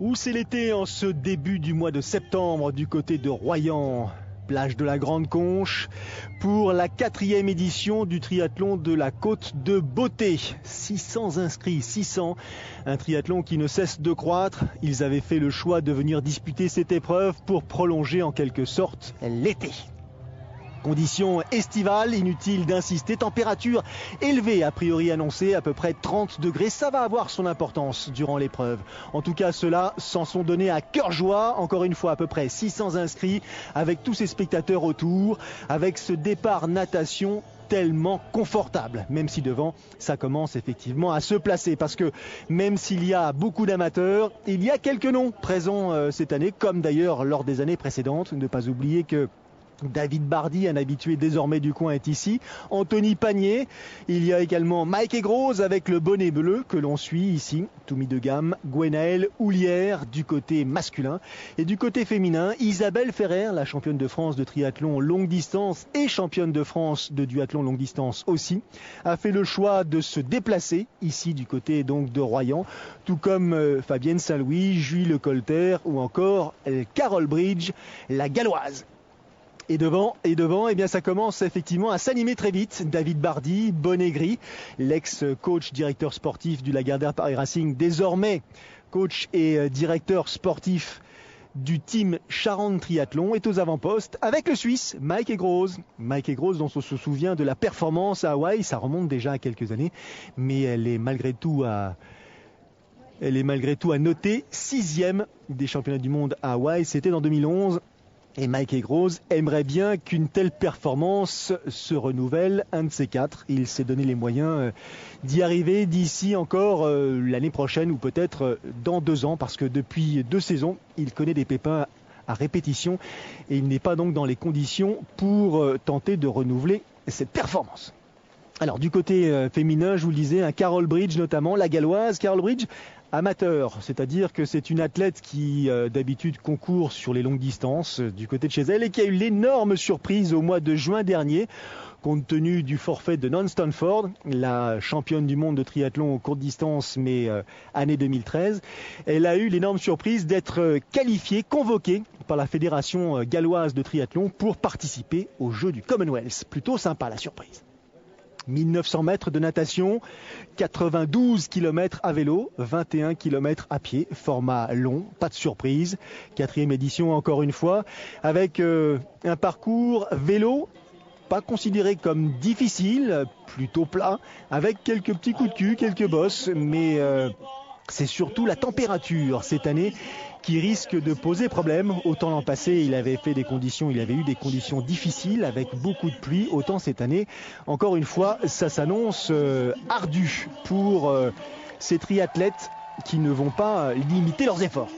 Où c'est l'été en ce début du mois de septembre du côté de Royan, plage de la Grande Conche, pour la 4e édition du triathlon de la Côte de Beauté. 600 inscrits, 600, un triathlon qui ne cesse de croître. Ils avaient fait le choix de venir disputer cette épreuve pour prolonger en quelque sorte l'été. Conditions estivales, inutile d'insister, température élevée a priori annoncée, à peu près 30 degrés. Ça va avoir son importance durant l'épreuve. En tout cas, ceux-là s'en sont donnés à cœur joie. Encore une fois, à peu près 600 inscrits avec tous ces spectateurs autour, avec ce départ natation tellement confortable, même si devant ça commence effectivement à se placer, parce que même s'il y a beaucoup d'amateurs, il y a quelques noms présents cette année, comme d'ailleurs lors des années précédentes. Ne pas oublier que David Bardy, un habitué désormais du coin, est ici. Anthony Pagnier. Il y a également Mike Aigroz avec le bonnet bleu que l'on suit ici. Toumi de gamme, Gwenaëlle Houlière du côté masculin. Et du côté féminin, Isabelle Ferrer, la championne de France de triathlon longue distance et championne de France de duathlon longue distance aussi, a fait le choix de se déplacer ici du côté donc de Royan, tout comme Fabienne Saint-Louis, Julie Lecolter ou encore Carole Bridge, la galloise. Et devant, eh bien, ça commence effectivement à s'animer très vite. David Bardy, bonnet gris, l'ex-coach directeur sportif du Lagardère Paris Racing, désormais coach et directeur sportif du team Charente Triathlon, est aux avant-postes avec le Suisse Mike Aigroz. Mike Aigroz, dont on se souvient de la performance à Hawaï, ça remonte déjà à quelques années, mais elle est malgré tout à noter 6e des championnats du monde à Hawaï. C'était en 2011. Et Mike Aigroz aimerait bien qu'une telle performance se renouvelle, un de ces quatre. Il s'est donné les moyens d'y arriver d'ici encore l'année prochaine ou peut-être dans 2 ans, parce que depuis 2 saisons, il connaît des pépins à répétition et il n'est pas donc dans les conditions pour tenter de renouveler cette performance. Alors du côté féminin, je vous le disais, un Carole Bridge notamment, la galloise. Carole Bridge, amateur, c'est-à-dire que c'est une athlète qui d'habitude concourt sur les longues distances du côté de chez elle et qui a eu l'énorme surprise au mois de juin dernier, compte tenu du forfait de Non Stanford, la championne du monde de triathlon courte distance, mais année 2013. Elle a eu l'énorme surprise d'être qualifiée, convoquée par la fédération galloise de triathlon pour participer aux Jeux du Commonwealth. Plutôt sympa la surprise. 1900 mètres de natation, 92 km à vélo, 21 km à pied, format long, pas de surprise. 4e édition encore une fois, avec un parcours vélo pas considéré comme difficile, plutôt plat, avec quelques petits coups de cul, quelques bosses, mais c'est surtout la température cette année qui risque de poser problème. Autant l'an passé, il avait eu des conditions difficiles avec beaucoup de pluie. Autant cette année, encore une fois, ça s'annonce ardu pour ces triathlètes qui ne vont pas limiter leurs efforts.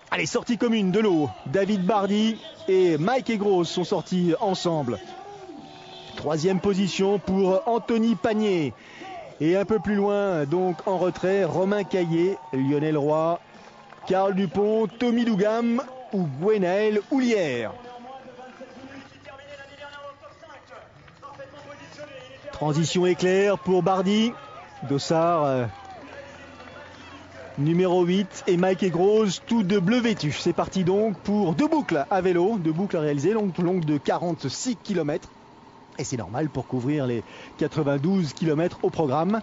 Allez, sortie commune de l'eau. David Bardy et Mike Aigroz sont sortis ensemble. 3e position pour Anthony Pagnier. Et un peu plus loin, donc en retrait, Romain Caillé, Lionel Roy, Carl Dupont, Toumi Dougam ou Gwenaëlle Houlière. Transition éclair pour Bardy. Dossard numéro 8 et Mike Aigroz, tout de bleu vêtu. C'est parti donc pour 2 boucles à vélo, 2 boucles à réaliser, longue de 46 km. Et c'est normal pour couvrir les 92 km au programme.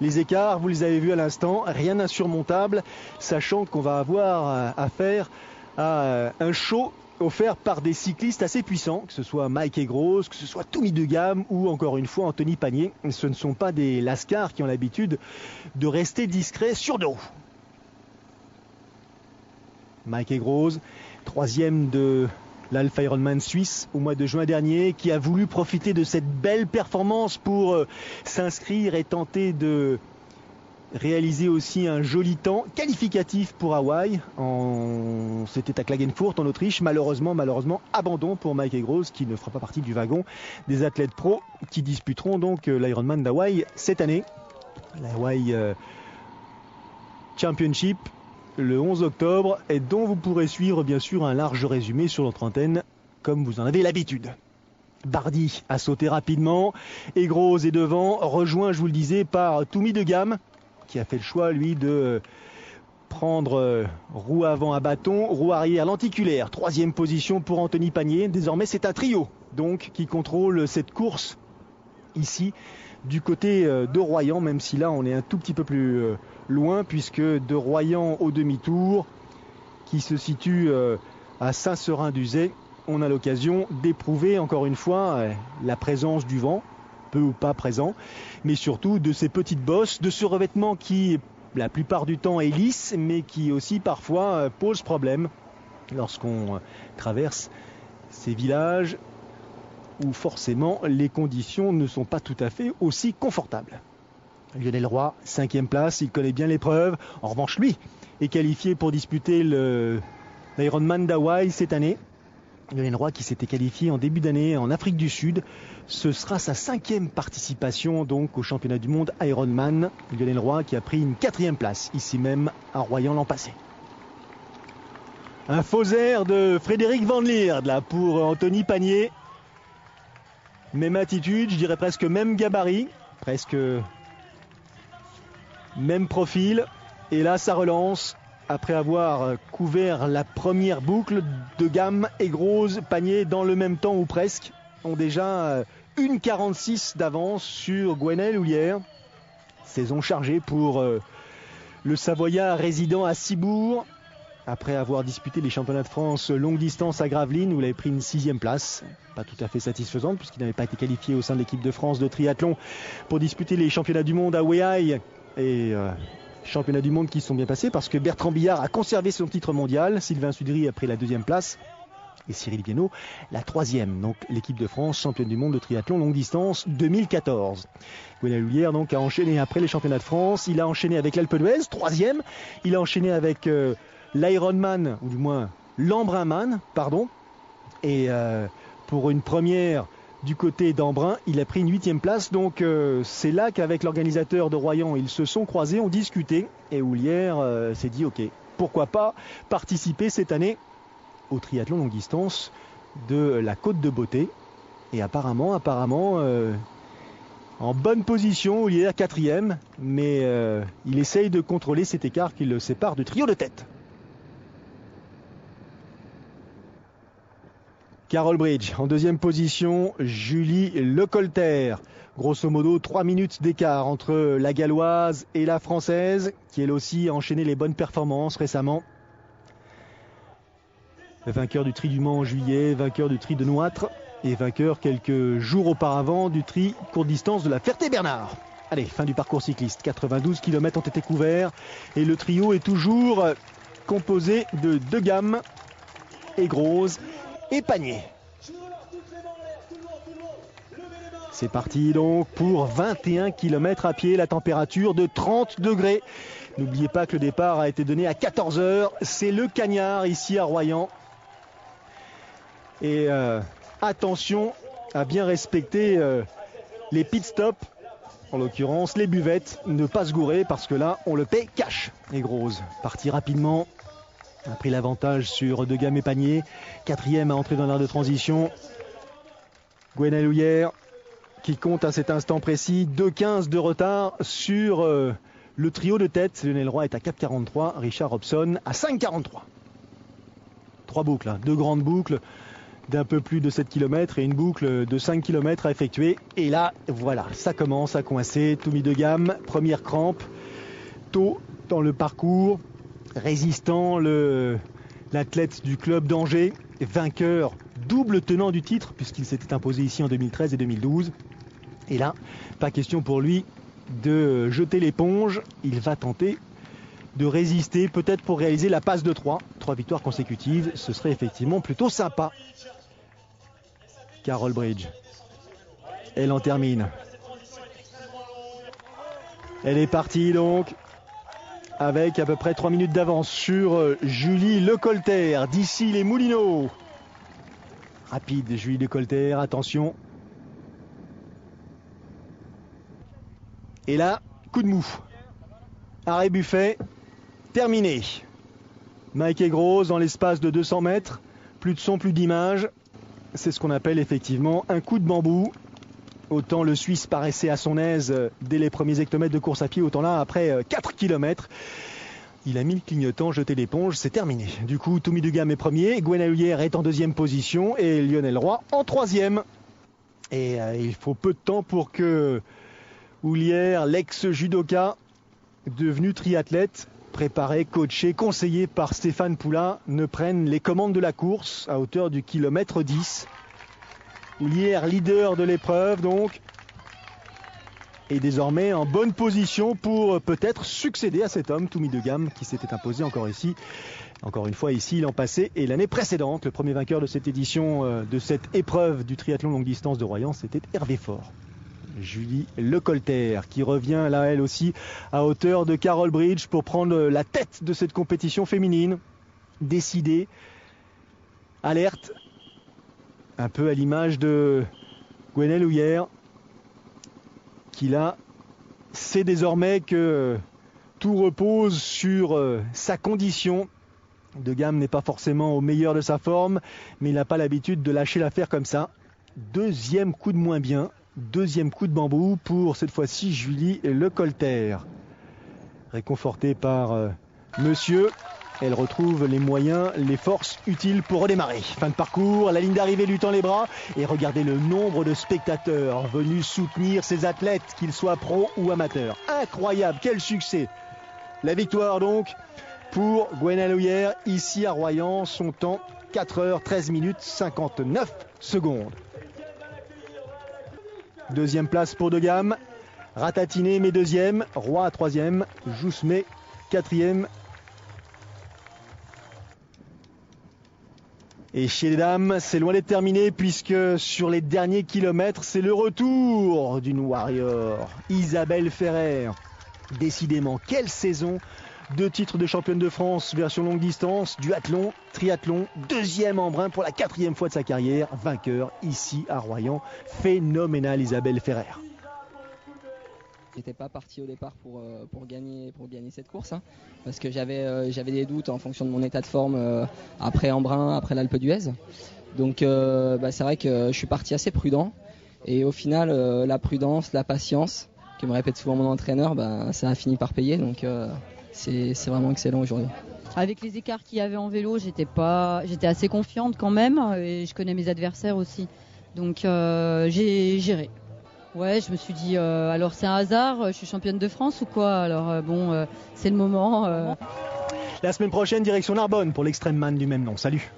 Les écarts, vous les avez vus à l'instant, rien d'insurmontable, sachant qu'on va avoir affaire à un show offert par des cyclistes assez puissants, que ce soit Mike Aigroz, que ce soit Toumi de gamme ou encore une fois Anthony Pagnier. Ce ne sont pas des lascars qui ont l'habitude de rester discrets sur 2 roues. Mike Aigroz, 3e de l'Alpha Ironman suisse au mois de juin dernier, qui a voulu profiter de cette belle performance pour s'inscrire et tenter de réaliser aussi un joli temps qualificatif pour Hawaï. C'était à Klagenfurt en Autriche. Malheureusement, abandon pour Mike Aigroz, qui ne fera pas partie du wagon des athlètes pros qui disputeront donc l'Ironman d'Hawaï cette année. L'Hawaï Championship le 11 octobre, et dont vous pourrez suivre bien sûr un large résumé sur notre antenne, comme vous en avez l'habitude. Bardy a sauté rapidement, Aigroz est devant, rejoint, je vous le disais, par Toumi de gamme, qui a fait le choix, lui, de prendre roue avant à bâton, roue arrière lenticulaire. 3e position pour Anthony Pagnier. Désormais, c'est un trio donc qui contrôle cette course ici du côté de Royan, même si là on est un tout petit peu plus loin, puisque de Royan au demi-tour, qui se situe à Saint-Seurin-d'Uzès, on a l'occasion d'éprouver encore une fois la présence du vent, peu ou pas présent, mais surtout de ces petites bosses, de ce revêtement qui la plupart du temps est lisse, mais qui aussi parfois pose problème lorsqu'on traverse ces villages où forcément les conditions ne sont pas tout à fait aussi confortables. Lionel Roy, 5e place, il connaît bien l'épreuve. En revanche, lui est qualifié pour disputer l'Ironman d'Hawaï cette année. Lionel Roy qui s'était qualifié en début d'année en Afrique du Sud. Ce sera sa 5e participation donc au championnat du monde Ironman. Lionel Roy qui a pris une 4e place ici même à Royan l'an passé. Un faux air de Frédéric Van Lierde là pour Anthony Pagnier. Même attitude, je dirais presque même gabarit, presque même profil. Et là, ça relance. Après avoir couvert la première boucle, De Gamme et Grosse, Pagnier dans le même temps ou presque, ont déjà 1,46 d'avance sur Gwenaël Houlière. Saison chargée pour le Savoyard résident à Cibourg. Après avoir disputé les championnats de France longue distance à Gravelines, où il avait pris une 6e place, pas tout à fait satisfaisante puisqu'il n'avait pas été qualifié au sein de l'équipe de France de triathlon pour disputer les championnats du monde à Weihai et championnats du monde qui se sont bien passés parce que Bertrand Billard a conservé son titre mondial, Sylvain Sudry a pris la 2e place et Cyril Viennot la 3e. Donc l'équipe de France championne du monde de triathlon longue distance 2014. Gwenaël Houlière donc a enchaîné après les championnats de France, il a enchaîné avec l'Alpe d'Huez, 3e, il a enchaîné avec l'Ironman, ou du moins l'Embrunman, pardon. Et pour une première du côté d'Embrun, il a pris une 8e place. Donc c'est là qu'avec l'organisateur de Royan, ils se sont croisés, ont discuté. Et Houlière s'est dit, ok, pourquoi pas participer cette année au triathlon longue distance de la Côte de Beauté. Et apparemment, en bonne position, Houlière 4e. Mais il essaye de contrôler cet écart qui le sépare du trio de tête. Carol Bridge en 2e position, Julie Lecolter. Grosso modo 3 minutes d'écart entre la galloise et la française, qui elle aussi a enchaîné les bonnes performances récemment. Vainqueur du tri du Mans en juillet, vainqueur du tri de Nouâtre et vainqueur quelques jours auparavant du tri courte distance de la Ferté-Bernard. Allez, fin du parcours cycliste. 92 km ont été couverts et le trio est toujours composé de De Gamme et Grosse et Pagnier. C'est parti donc pour 21 km à pied, la température de 30 degrés. N'oubliez pas que le départ a été donné à 14h. C'est le Cagnard ici à Royan. Et attention à bien respecter les pit stops, en l'occurrence les buvettes, ne pas se gourer parce que là on le paie cash. Et Grosse parti rapidement. A pris l'avantage sur De Gamme et Pagnier. 4e à entrer dans l'art de transition. Gwenaël Houlière qui compte à cet instant précis 2,15 de retard sur le trio de tête. Lionel Roy est à 4,43. Richard Hobson à 5,43. 3 boucles, hein, 2 grandes boucles d'un peu plus de 7 km et une boucle de 5 km à effectuer. Et là, voilà, ça commence à coincer. Toumi De Gamme, première crampe. Tôt dans le parcours. Résistant, l'athlète du club d'Angers, vainqueur, double tenant du titre puisqu'il s'était imposé ici en 2013 et 2012. Et là, pas question pour lui de jeter l'éponge. Il va tenter de résister, peut-être pour réaliser la passe de 3. 3 victoires consécutives, ce serait effectivement plutôt sympa. Carol Bridge, elle en termine. Elle est partie donc avec à peu près 3 minutes d'avance sur Julie Lecolter d'ici les Moulineaux. Rapide Julie Lecolter, attention. Et là, coup de mou. Arrêt buffet, terminé. Mike et Grosse dans l'espace de 200 mètres. Plus de son, plus d'image. C'est ce qu'on appelle effectivement un coup de bambou. Autant le Suisse paraissait à son aise dès les premiers hectomètres de course à pied, autant là, après 4 km, Il a mis le clignotant, jeté l'éponge, c'est terminé. Du coup, Toumi Dugam est premier, Gwenaël Houillère est en deuxième position et Lionel Roy en troisième. Et il faut peu de temps pour que Houillère, l'ex-judoka, devenu triathlète, préparé, coaché, conseillé par Stéphane Poulain, ne prenne les commandes de la course à hauteur du kilomètre 10. Houillère, leader de l'épreuve donc, est désormais en bonne position pour peut-être succéder à cet homme, Toumi Dugam, qui s'était imposé encore une fois ici l'an passé et l'année précédente. Le premier vainqueur de cette édition, de cette épreuve du triathlon longue distance de Royan, c'était Hervé Faure. Julie Lecolter qui revient là elle aussi à hauteur de Carol Bridge pour prendre la tête de cette compétition féminine. Décidée, alerte, un peu à l'image de Gwenaël Houillère, qui là sait désormais que tout repose sur sa condition. Dugam n'est pas forcément au meilleur de sa forme, mais il n'a pas l'habitude de lâcher l'affaire comme ça. Deuxième coup de moins bien, deuxième coup de bambou pour cette fois-ci Julie Lecolter. Réconfortée par monsieur, elle retrouve les moyens, les forces utiles pour redémarrer. Fin de parcours, la ligne d'arrivée lui tend les bras et regardez le nombre de spectateurs venus soutenir ces athlètes, qu'ils soient pros ou amateurs. Incroyable, quel succès! La victoire donc pour Gwenaël Houillère ici à Royan, son temps 4h13 minutes 59 secondes. Deuxième place pour Dugam, Ratatiné met deuxième, Roy troisième, Jousmet quatrième. Et chez les dames, c'est loin d'être terminé puisque sur les derniers kilomètres, c'est le retour d'une warrior, Isabelle Ferrer. Décidément, quelle saison! 2 titres de championne de France version longue distance, duathlon, triathlon, deuxième en brun pour la 4e fois de sa carrière, vainqueur ici à Royan. Phénoménal Isabelle Ferrer. J'étais pas parti au départ pour gagner cette course, parce que j'avais des doutes en fonction de mon état de forme après Embrun, après l'Alpe d'Huez. Donc c'est vrai que je suis parti assez prudent et au final la prudence, la patience, que me répète souvent mon entraîneur, ça a fini par payer. Donc c'est vraiment excellent aujourd'hui. Avec les écarts qu'il y avait en vélo, j'étais assez confiante quand même et je connais mes adversaires aussi. Donc j'ai géré. Ouais, je me suis dit, alors c'est un hasard, je suis championne de France ou quoi? Alors c'est le moment. La semaine prochaine, direction Narbonne pour l'extrême man du même nom. Salut!